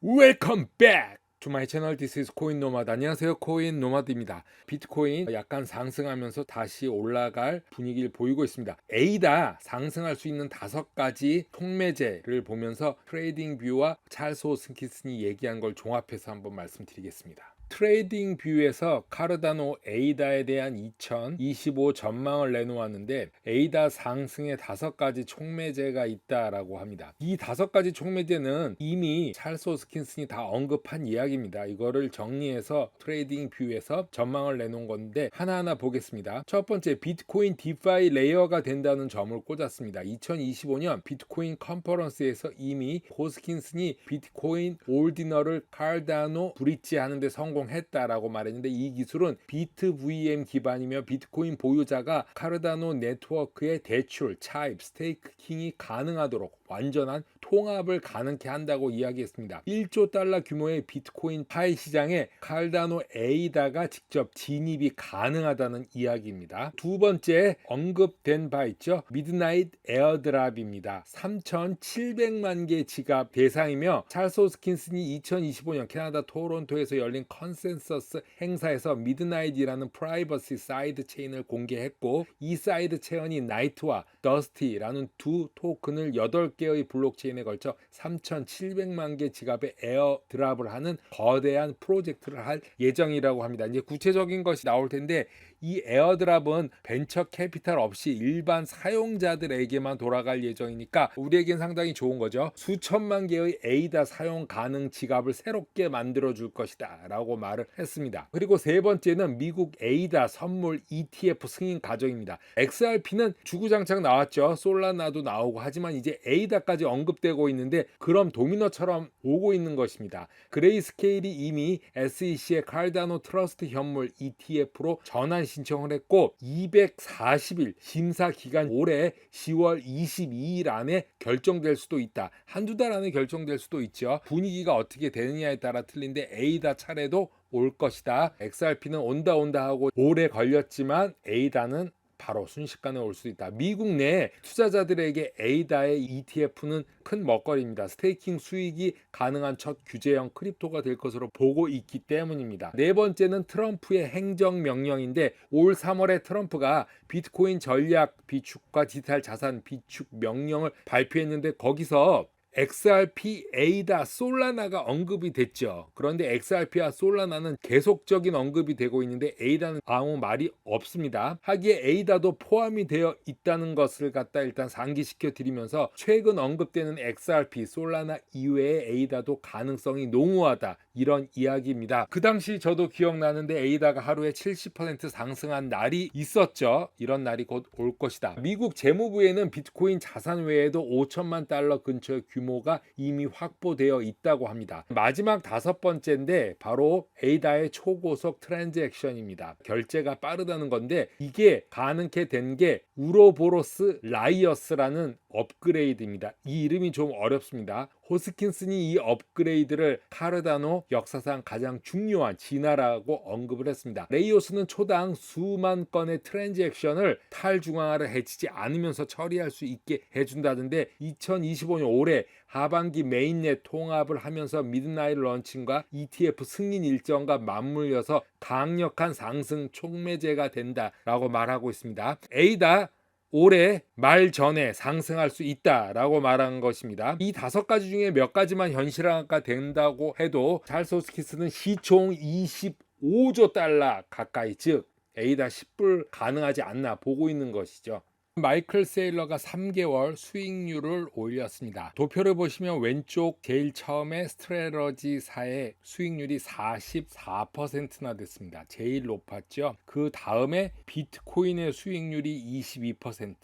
Welcome back to my channel. This is 코인 노마드. 안녕하세요, 코인 노마드입니다. 비트코인 약간 상승하면서 다시 올라갈 분위기를 보이고 있습니다. 에이다 상승할 수 있는 5가지 촉매제를 보면서 트레이딩 뷰와 찰스 호스킨슨이 얘기한 걸 종합해서 한번 말씀드리겠습니다. 트레이딩 뷰에서 카르다노 에이다에 대한 2025 전망을 내놓았는데, 에이다 상승의 5가지 촉매제가 있다라고 합니다. 이 5가지 촉매제는 이미 찰스 호스킨슨이 다 언급한 이야기입니다. 이거를 정리해서 트레이딩 뷰에서 전망을 내놓은 건데 하나하나 보겠습니다. 첫 번째, 비트코인 디파이 레이어가 된다는 점을 꽂았습니다. 2025년 비트코인 컨퍼런스에서 이미 호스킨슨이 비트코인 올디너를 카르다노 브릿지 하는데 성공했다라고 말했는데, 이 기술은 비트 VM 기반이며 비트코인 보유자가 카르다노 네트워크의 대출, 차입, 스테이킹이 가능하도록 완전한 통합을 가능케 한다고 이야기했습니다. 1조 달러 규모의 비트코인 파이 시장에 카르다노 에이다가 직접 진입이 가능하다는 이야기입니다. 두 번째, 언급된 바 있죠. 미드나잇 에어드랍입니다. 3,700만 개 지갑 대상이며, 찰스 호스킨슨이 2025년 캐나다 토론토에서 열린 컨센서스 행사에서 미드나잇이라는 프라이버시 사이드 체인을 공개했고, 이 사이드 체인이 나이트와 더스티라는 두 토큰을 8개의 블록체인에 걸쳐 3,700만 개 지갑에 에어드랍을 하는 거대한 프로젝트를 할 예정이라고 합니다. 이제 구체적인 것이 나올 텐데, 이 에어드랍은 벤처 캐피탈 없이 일반 사용자들에게만 돌아갈 예정이니까 우리에겐 상당히 좋은 거죠. 수천만 개의 에이다 사용 가능 지갑을 새롭게 만들어 줄 것이다 라고 말을 했습니다. 그리고 세 번째는 미국 에이다 선물 ETF 승인 과정입니다. XRP는 주구장창 나왔죠. 솔라나도 나오고, 하지만 이제 에이다까지 언급되고 있는데, 그럼 도미노처럼 오고 있는 것입니다. 그레이스케일이 이미 SEC의 카르다노 트러스트 현물 ETF로 전환 신청을 했고, 240일 심사 기간, 올해 10월 22일 안에 결정될 수도 있다. 한두 달 안에 결정될 수도 있죠. 분위기가 어떻게 되느냐에 따라 틀린데 에이다 차례도 올 것이다. XRP는 온다 하고 오래 걸렸지만 에이다는 바로 순식간에 올 수 있다. 미국 내 투자자들에게 에이다의 ETF는 큰 먹거리입니다. 스테이킹 수익이 가능한 첫 규제형 크립토가 될 것으로 보고 있기 때문입니다. 네 번째는 트럼프의 행정명령인데, 올 3월에 트럼프가 비트코인 전략 비축과 디지털 자산 비축 명령을 발표했는데, 거기서 XRP, 에이다, 솔라나가 언급이 됐죠. 그런데 XRP와 솔라나는 계속적인 언급이 되고 있는데 에이다는 아무 말이 없습니다. 하기에 에이다도 포함이 되어 있다는 것을 갖다 일단 상기시켜 드리면서, 최근 언급되는 XRP, 솔라나 이외의 에이다도 가능성이 농후하다, 이런 이야기입니다. 그 당시 저도 기억나는데 에이다가 하루에 70% 상승한 날이 있었죠. 이런 날이 곧 올 것이다. 미국 재무부에는 비트코인 자산 외에도 5천만 달러 근처의 규모가 이미 확보되어 있다고 합니다. 마지막 5번째인데 바로 에이다의 초고속 트랜잭션입니다. 결제가 빠르다는 건데, 이게 가능케 된 게 우로보로스 라이어스라는 업그레이드입니다. 이 이름이 좀 어렵습니다. 호스킨슨이 이 업그레이드를 카르다노 역사상 가장 중요한 진화라고 언급을 했습니다. 레이오스는 초당 수만 건의 트랜잭션을 탈중앙화를 해치지 않으면서 처리할 수 있게 해준다는데, 2025년 올해 하반기 메인넷 통합을 하면서 미드나잇 런칭과 ETF 승인 일정과 맞물려서 강력한 상승 촉매제가 된다라고 말하고 있습니다. 에이다 올해 말 전에 상승할 수 있다라고 말한 것입니다. 이 5가지 중에 몇 가지만 현실화가 된다고 해도 찰스 호스킨슨은 시총 25조 달러 가까이, 즉 에이다 10불 가능하지 않나 보고 있는 것이죠. 마이클 세일러가 3개월 수익률을 올렸습니다. 도표를 보시면 왼쪽 제일 처음에 스트레러지사의 수익률이 44%나 됐습니다. 제일 높았죠. 그 다음에 비트코인의 수익률이 22%,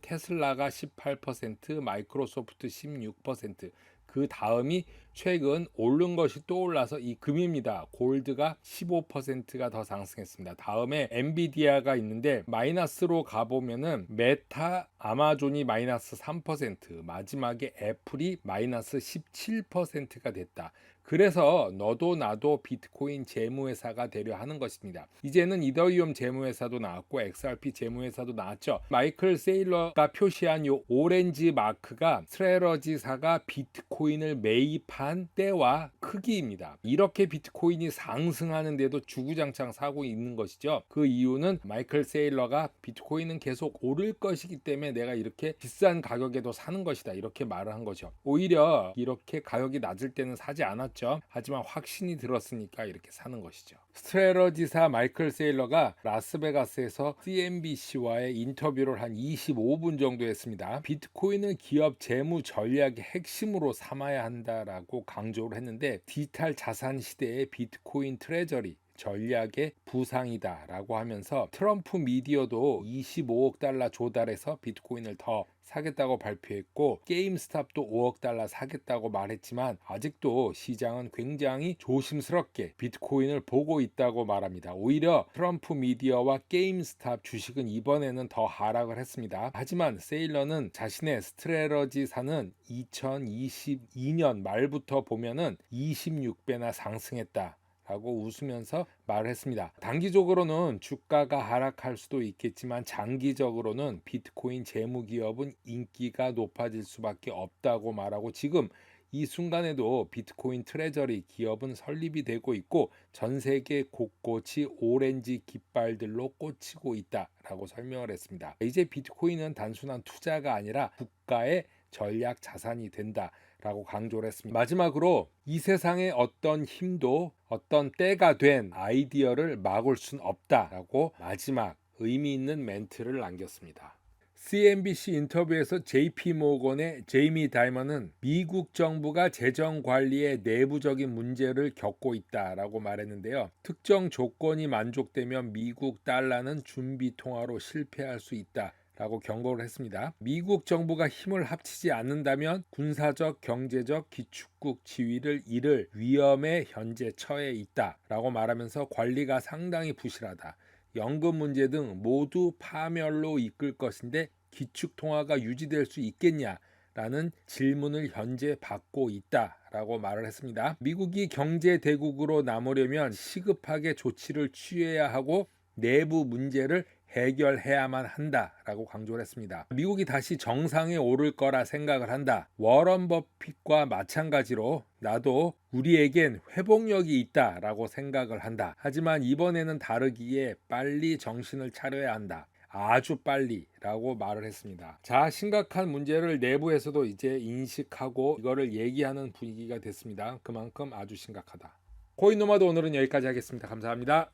테슬라가 18%, 마이크로소프트 16%, 그 다음이 최근 오른 것이 또 올라서 이 금입니다. 골드가 15%가 더 상승했습니다. 다음에 엔비디아가 있는데 마이너스로 가보면은 메타, 아마존이 마이너스 3%, 마지막에 애플이 마이너스 17%가 됐다. 그래서 너도 나도 비트코인 재무회사가 되려 하는 것입니다. 이제는 이더리움 재무회사도 나왔고 XRP 재무회사도 나왔죠. 마이클 세일러가 표시한 이 오렌지 마크가 스트레러지사가 비트코인을 매입한 시작한 때와 크기입니다. 이렇게 비트코인이 상승하는데도 주구장창 사고 있는 것이죠. 그 이유는 마이클 세일러가 비트코인은 계속 오를 것이기 때문에 내가 이렇게 비싼 가격에도 사는 것이다, 이렇게 말을 한 거죠. 오히려 이렇게 가격이 낮을 때는 사지 않았죠. 하지만 확신이 들었으니까 이렇게 사는 것이죠. 스트레러지사 마이클 세일러가 라스베가스에서 CNBC와의 인터뷰를 한 25분 정도 했습니다. 비트코인은 기업 재무 전략의 핵심으로 삼아야 한다라고 강조를 했는데, 디지털 자산 시대의 비트코인 트레저리 전략의 부상이다라고 하면서 트럼프 미디어도 25억 달러 조달해서 비트코인을 더 사겠다고 발표했고, 게임스탑도 5억 달러 사겠다고 말했지만 아직도 시장은 굉장히 조심스럽게 비트코인을 보고 있다고 말합니다. 오히려 트럼프 미디어와 게임스탑 주식은 이번에는 더 하락을 했습니다. 하지만 세일러는 자신의 스트레러지사는 2022년 말부터 보면은 26배나 상승했다 라고 웃으면서 말을 했습니다. 단기적으로는 주가가 하락할 수도 있겠지만 장기적으로는 비트코인 재무기업은 인기가 높아질 수밖에 없다고 말하고, 지금 이 순간에도 비트코인 트레저리 기업은 설립이 되고 있고 전 세계 곳곳이 오렌지 깃발들로 꽂히고 있다라고 설명을 했습니다. 이제 비트코인은 단순한 투자가 아니라 국가의 전략 자산이 된다 라고 강조를 했습니다. 마지막으로 이 세상의 어떤 힘도 어떤 때가 된 아이디어를 막을 순 없다라고 마지막 의미 있는 멘트를 남겼습니다. CNBC 인터뷰에서 JP모건의 제이미 다이먼은 미국 정부가 재정 관리에 내부적인 문제를 겪고 있다라고 말했는데요. 특정 조건이 만족되면 미국 달러는 준비 통화로 실패할 수 있다 라고 경고를 했습니다. 미국 정부가 힘을 합치지 않는다면 군사적, 경제적 기축국 지위를 잃을 위험에 현재 처해 있다 라고 말하면서 관리가 상당히 부실하다, 연금 문제 등 모두 파멸로 이끌 것인데 기축통화가 유지될 수 있겠냐 라는 질문을 현재 받고 있다라고 말을 했습니다. 미국이 경제 대국으로 남으려면 시급하게 조치를 취해야 하고 내부 문제를 해결해야만 한다라고 강조를 했습니다. 미국이 다시 정상에 오를 거라 생각을 한다. 워런 버핏과 마찬가지로 나도 우리에겐 회복력이 있다라고 생각을 한다. 하지만 이번에는 다르기에 빨리 정신을 차려야 한다. 아주 빨리 라고 말을 했습니다. 자, 심각한 문제를 내부에서도 이제 인식하고 이거를 얘기하는 분위기가 됐습니다. 그만큼 아주 심각하다. 코인노마드 오늘은 여기까지 하겠습니다. 감사합니다.